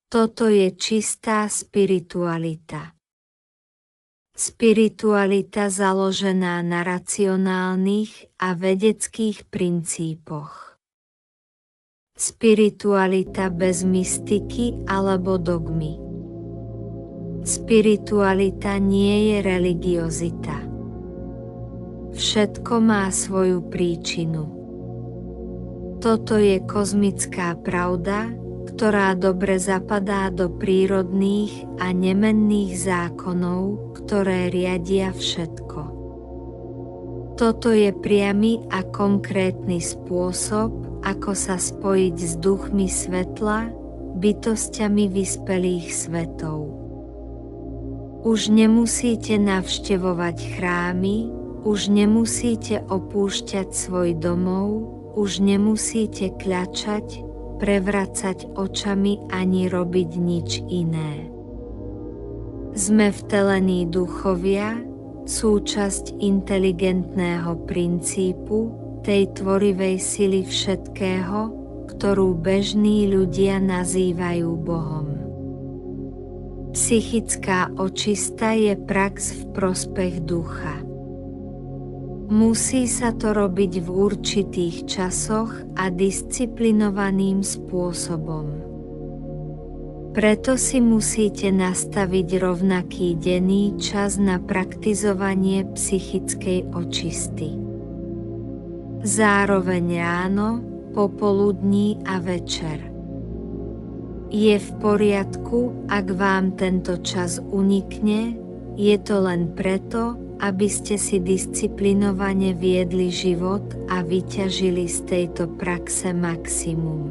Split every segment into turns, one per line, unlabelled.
Toto je čistá spiritualita. Spiritualita založená na racionálnych a vedeckých princípoch. Spiritualita bez mystiky alebo dogmy. Spiritualita nie je religiozita. Všetko má svoju príčinu. Toto je kozmická pravda, ktorá dobre zapadá do prírodných a nemenných zákonov, ktoré riadia všetko. Toto je priamy a konkrétny spôsob, ako sa spojiť s duchmi svetla, bytosťami vyspelých svetov. Už nemusíte navštevovať chrámy, už nemusíte opúšťať svoj domov, už nemusíte kľačať, prevracať očami ani robiť nič iné. Sme vtelení duchovia, súčasť inteligentného princípu, tej tvorivej sily všetkého, ktorú bežní ľudia nazývajú Bohom. Psychická očista je prax v prospech ducha. Musí sa to robiť v určitých časoch a disciplinovaným spôsobom. Preto si musíte nastaviť rovnaký denný čas na praktizovanie psychickej očisty. Zároveň ráno, popoludní a večer. Je v poriadku, ak vám tento čas unikne, je to len preto, aby ste si disciplinovane viedli život a vyťažili z tejto praxe maximum.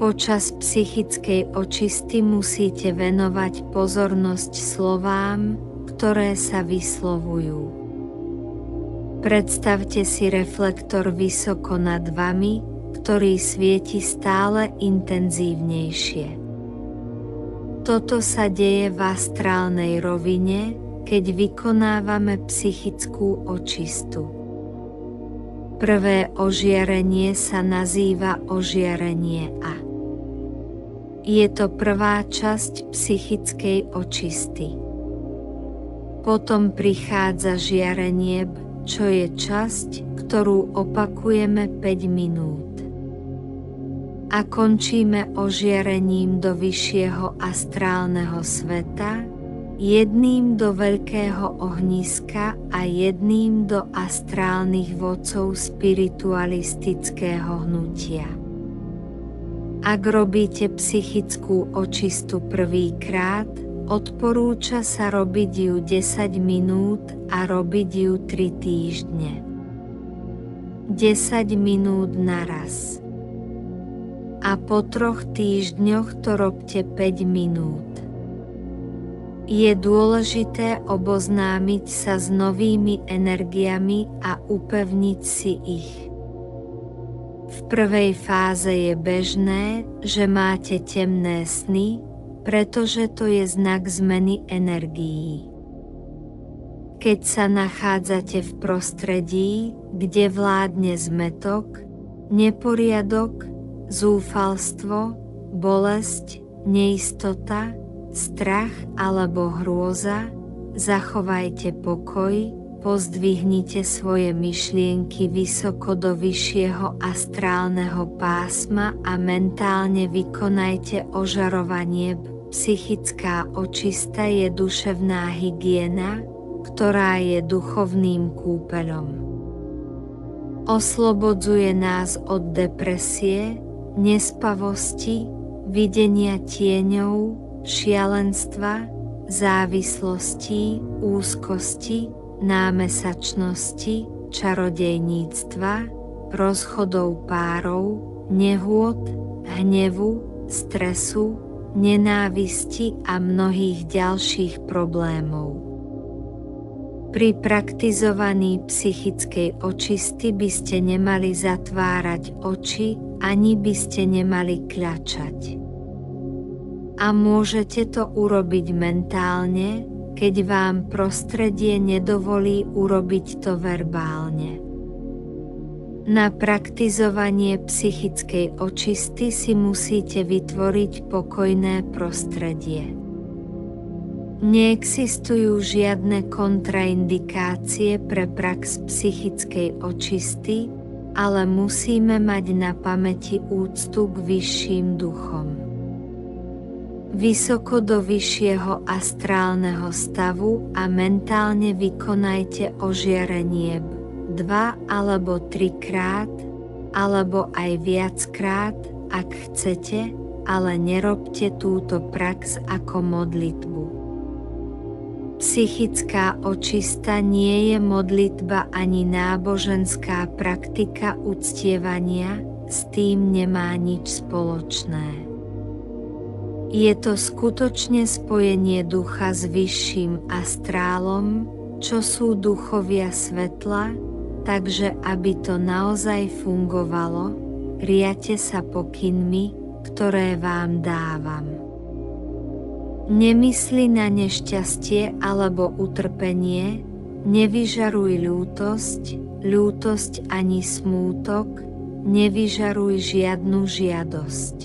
Počas psychickej očisty musíte venovať pozornosť slovám, ktoré sa vyslovujú. Predstavte si reflektor vysoko nad vami, ktorý svieti stále intenzívnejšie. Toto sa deje v astrálnej rovine, keď vykonávame psychickú očistu. Prvé ožiarenie sa nazýva ožiarenie A. Je to prvá časť psychickej očisty. Potom prichádza žiarenie B, čo je časť, ktorú opakujeme 5 minút. A končíme ožiarením do vyššieho astrálneho sveta, jedným do veľkého ohniska a jedným do astrálnych vodcov spiritualistického hnutia. Ak robíte psychickú očistu prvýkrát, odporúča sa robiť ju 10 minút a robiť ju 3 týždne. 10 minút naraz. A po 3 týždňoch to robte 5 minút. Je dôležité oboznámiť sa s novými energiami a upevniť si ich. V prvej fáze je bežné, že máte temné sny, pretože to je znak zmeny energií. Keď sa nachádzate v prostredí, kde vládne zmätok, neporiadok, zúfalstvo, bolesť, neistota, strach alebo hrôza, zachovajte pokoj, pozdvihnite svoje myšlienky vysoko do vyššieho astrálneho pásma a mentálne vykonajte ožarovanie. Psychická očista je duševná hygiena, ktorá je duchovným kúpeľom. Oslobodzuje nás od depresie, nespavosti, videnia tieňov, šialenstva, závislostí, úzkosti, námesačnosti, čarodejníctva, rozchodov párov, nehôd, hnevu, stresu, nenávisti a mnohých ďalších problémov. Pri praktizovaní psychickej očisty by ste nemali zatvárať oči, ani by ste nemali kľačať. A môžete to urobiť mentálne, keď vám prostredie nedovolí urobiť to verbálne. Na praktizovanie psychickej očisty si musíte vytvoriť pokojné prostredie. Neexistujú žiadne kontraindikácie pre prax psychickej očisty, ale musíme mať na pamäti úctu k vyšším duchom. Vysoko do vyššieho astrálneho stavu a mentálne vykonajte ožiarenie 2 alebo 3 krát, alebo aj viackrát, ak chcete, ale nerobte túto prax ako modlitbu. Psychická očista nie je modlitba ani náboženská praktika uctievania, s tým nemá nič spoločné. Je to skutočne spojenie ducha s vyšším astrálom, čo sú duchovia svetla, takže aby to naozaj fungovalo, riadte sa pokynmi, ktoré vám dávam. Nemysli na nešťastie alebo utrpenie, nevyžaruj ľútosť ani smútok, nevyžaruj žiadnu žiadosť.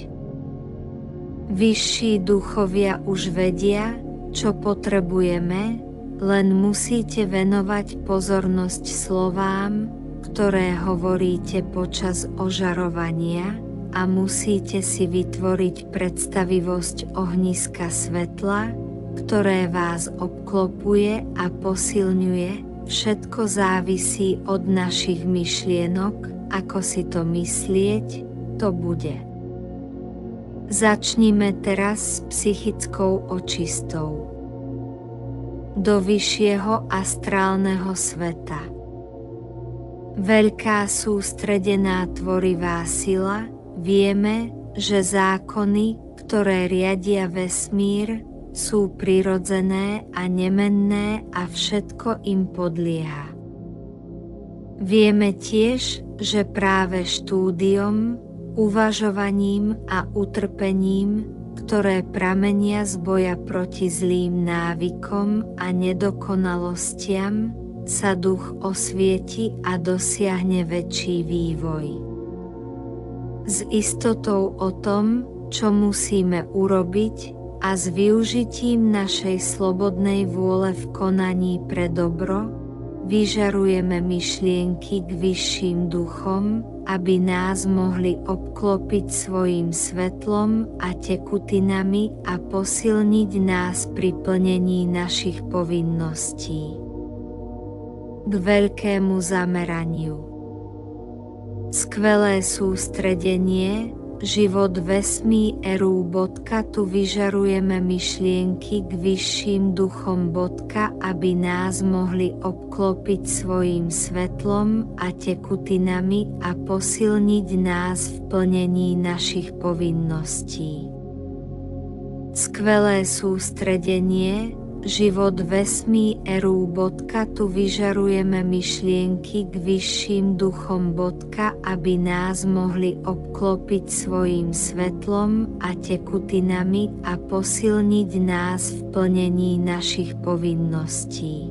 Vyšší duchovia už vedia, čo potrebujeme, len musíte venovať pozornosť slovám, ktoré hovoríte počas ožarovania, a musíte si vytvoriť predstavivosť ohniska svetla, ktoré vás obklopuje a posilňuje. Všetko závisí od našich myšlienok, ako si to myslieť, to bude. Začnime teraz s psychickou očistou. Do vyššieho astrálneho sveta. Veľká sústredená tvorivá sila, vieme, že zákony, ktoré riadia vesmír, sú prirodzené a nemenné a všetko im podlieha. Vieme tiež, že práve štúdiom, uvažovaním a utrpením, ktoré pramenia z boja proti zlým návykom a nedokonalostiam, sa duch osvieti a dosiahne väčší vývoj. S istotou o tom, čo musíme urobiť, a s využitím našej slobodnej vôle v konaní pre dobro, vyžarujeme myšlienky k vyšším duchom, aby nás mohli obklopiť svojím svetlom a tekutinami a posilniť nás pri plnení našich povinností. K veľkému zameraniu. Skvelé sústredenie, život vesmíru. Tu vyžarujeme myšlienky k vyšším duchom. Aby nás mohli obklopiť svojím svetlom a tekutinami a posilniť nás v plnení našich povinností. Skvelé sústredenie, život vesmíru. Tu vyžarujeme myšlienky k vyšším duchom. Aby nás mohli obklopiť svojím svetlom a tekutinami a posilniť nás v plnení našich povinností.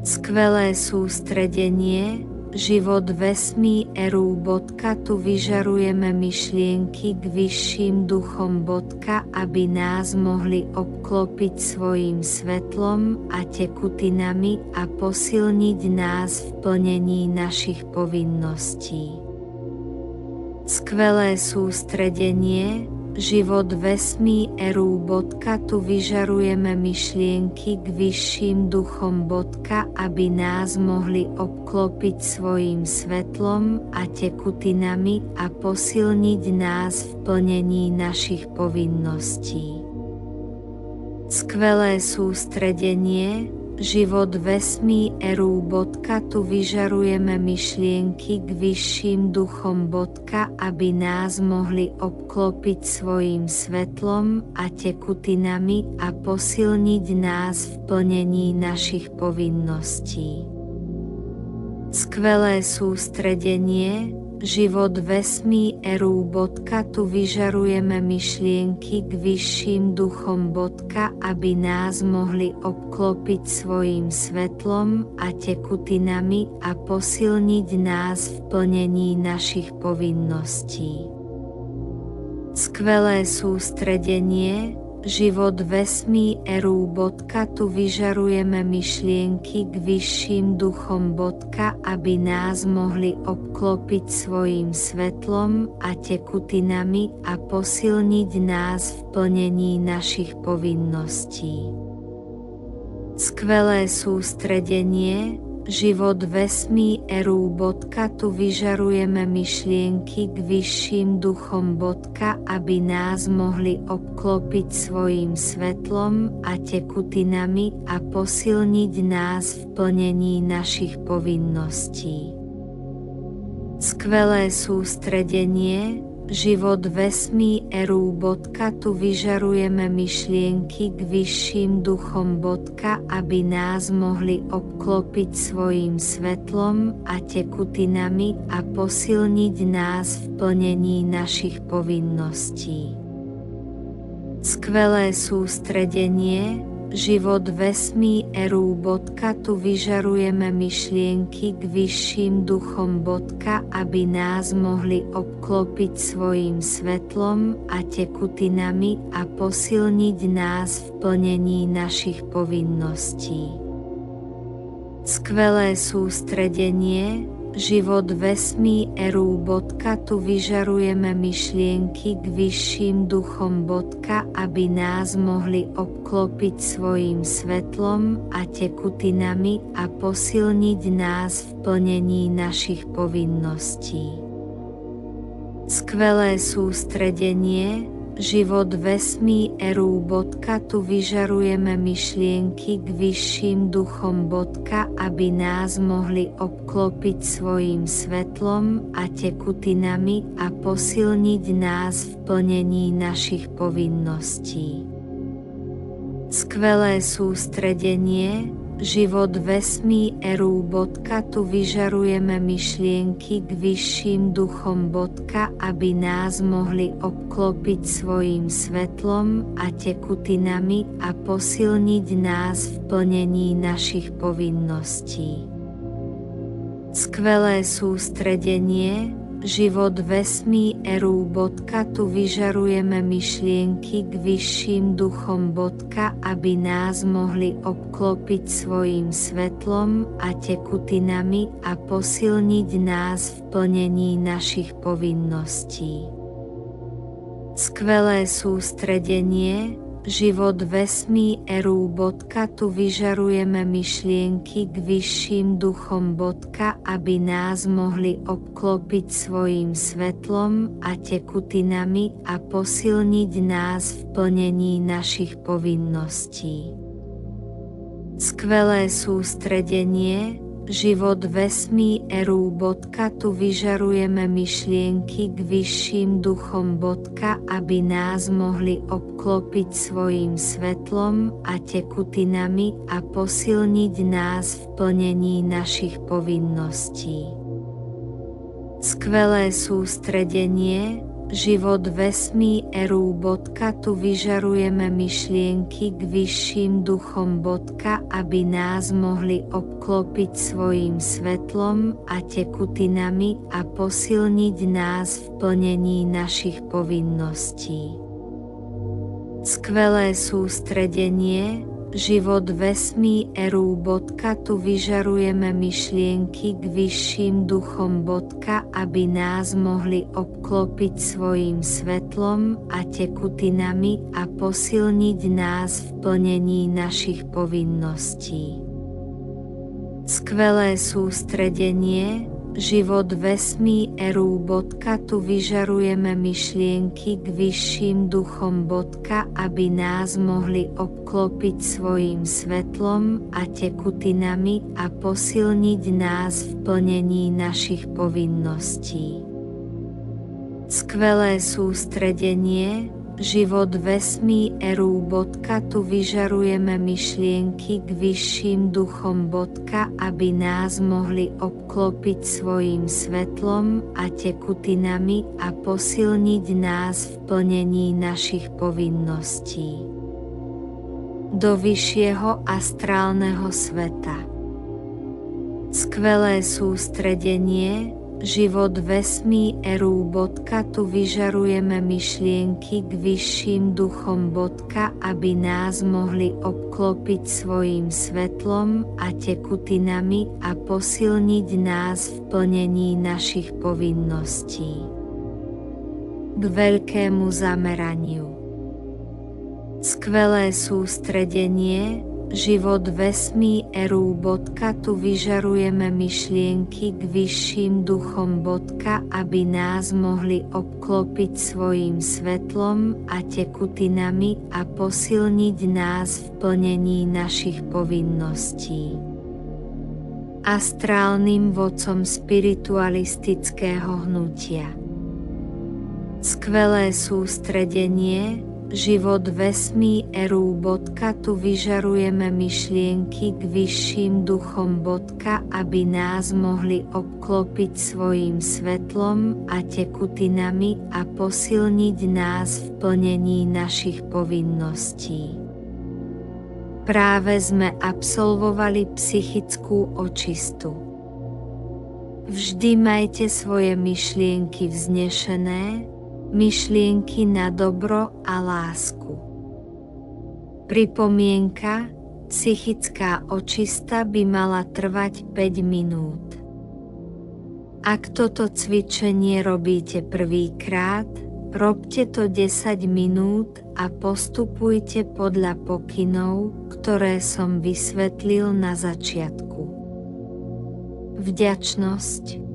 Skvelé sústredenie, život vesmíru. Tu vyžarujeme myšlienky k vyšším duchom. Aby nás mohli obklopiť svojím svetlom a tekutinami a posilniť nás v plnení našich povinností. Skvelé sústredenie, život vesmíru. Tu vyžarujeme myšlienky k vyšším duchom. Aby nás mohli obklopiť svojím svetlom a tekutinami a posilniť nás v plnení našich povinností. Skvelé sústredenie, život vesmíru. Tu vyžarujeme myšlienky k vyšším duchom. Aby nás mohli obklopiť svojím svetlom a tekutinami a posilniť nás v plnení našich povinností. Skvelé sústredenie, život vesmíru. Tu vyžarujeme myšlienky k vyšším duchom, aby nás mohli obklopiť svojím svetlom a tekutinami a posilniť nás v plnení našich povinností. Skvelé sústredenie, život vesmíru. Tu vyžarujeme myšlienky k vyšším duchom, aby nás mohli obklopiť svojím svetlom a tekutinami a posilniť nás v plnení našich povinností. Skvelé sústredenie, život vesmíru. Tu vyžarujeme myšlienky k vyšším duchom, aby nás mohli obklopiť svojím svetlom a tekutinami a posilniť nás v plnení našich povinností. Skvelé sústredenie, život vesmíru. Tu vyžarujeme myšlienky k vyšším duchom, aby nás mohli obklopiť svojím svetlom a tekutinami a posilniť nás v plnení našich povinností. Skvelé sústredenie, život vesmíru. Tu vyžarujeme myšlienky k vyšším duchom, aby nás mohli obklopiť svojím svetlom a tekutinami a posilniť nás v plnení našich povinností. Skvelé sústredenie, život vesmíru. Tu vyžarujeme myšlienky k vyšším duchom, aby nás mohli obklopiť svojím svetlom a tekutinami a posilniť nás v plnení našich povinností. Skvelé sústredenie, život vesmíru. Tu vyžarujeme myšlienky k vyšším duchom, aby nás mohli obklopiť svojím svetlom a tekutinami a posilniť nás v plnení našich povinností. Skvelé sústredenie, život vesmíru. Tu vyžarujeme myšlienky k vyšším duchom, aby nás mohli obklopiť svojím svetlom a tekutinami a posilniť nás v plnení našich povinností. Skvelé sústredenie, život vesmíru. Tu vyžarujeme myšlienky k vyšším duchom, aby nás mohli obklopiť svojím svetlom a tekutinami a posilniť nás v plnení našich povinností. Skvelé sústredenie, život vesmíru. Tu vyžarujeme myšlienky k vyšším duchom, aby nás mohli obklopiť svojím svetlom a tekutinami a posilniť nás v plnení našich povinností. Skvelé sústredenie, život vesmíru. Tu vyžarujeme myšlienky k vyšším duchom, aby nás mohli obklopiť svojím svetlom a tekutinami a posilniť nás v plnení našich povinností. Skvelé sústredenie, život vesmíru. Tu vyžarujeme myšlienky k vyšším duchom, aby nás mohli obklopiť svojím svetlom a tekutinami a posilniť nás v plnení našich povinností. Skvelé sústredenie, život vesmíru. Tu vyžarujeme myšlienky k vyšším duchom, aby nás mohli obklopiť svojím svetlom a tekutinami a posilniť nás v plnení našich povinností. Skvelé sústredenie, život vesmíru. Tu vyžarujeme myšlienky k vyšším duchom, aby nás mohli obklopiť svojím svetlom a tekutinami a posilniť nás v plnení našich povinností. Skvelé sústredenie, život vesmí eru. Tu vyžarujeme myšlienky k vyšším duchom. Aby nás mohli obklopiť svojím svetlom a tekutinami a posilniť nás v plnení našich povinností. Do vyššieho astrálneho sveta. Skvelé sústredenie, život vesmí eru. Tu vyžarujeme myšlienky k vyšším duchom. Aby nás mohli obklopiť svojím svetlom a tekutinami a posilniť nás v plnení našich povinností. K veľkému zameraniu. Skvelé sústredenie, život vesmí eru. Tu vyžarujeme myšlienky k vyšším duchom. Aby nás mohli obklopiť svojím svetlom a tekutinami a posilniť nás v plnení našich povinností. Astrálnym vodcom spiritualistického hnutia. Skvelé sústredenie, život vesmí eru. Tu vyžarujeme myšlienky k vyšším duchom. Aby nás mohli obklopiť svojím svetlom a tekutinami a posilniť nás v plnení našich povinností. Práve sme absolvovali psychickú očistu. Vždy majte svoje myšlienky vznešené, myšlienky na dobro a lásku. Pripomienka, psychická očista by mala trvať 5 minút. Ak toto cvičenie robíte prvýkrát, robte to 10 minút a postupujte podľa pokynov, ktoré som vysvetlil na začiatku. Vďačnosť.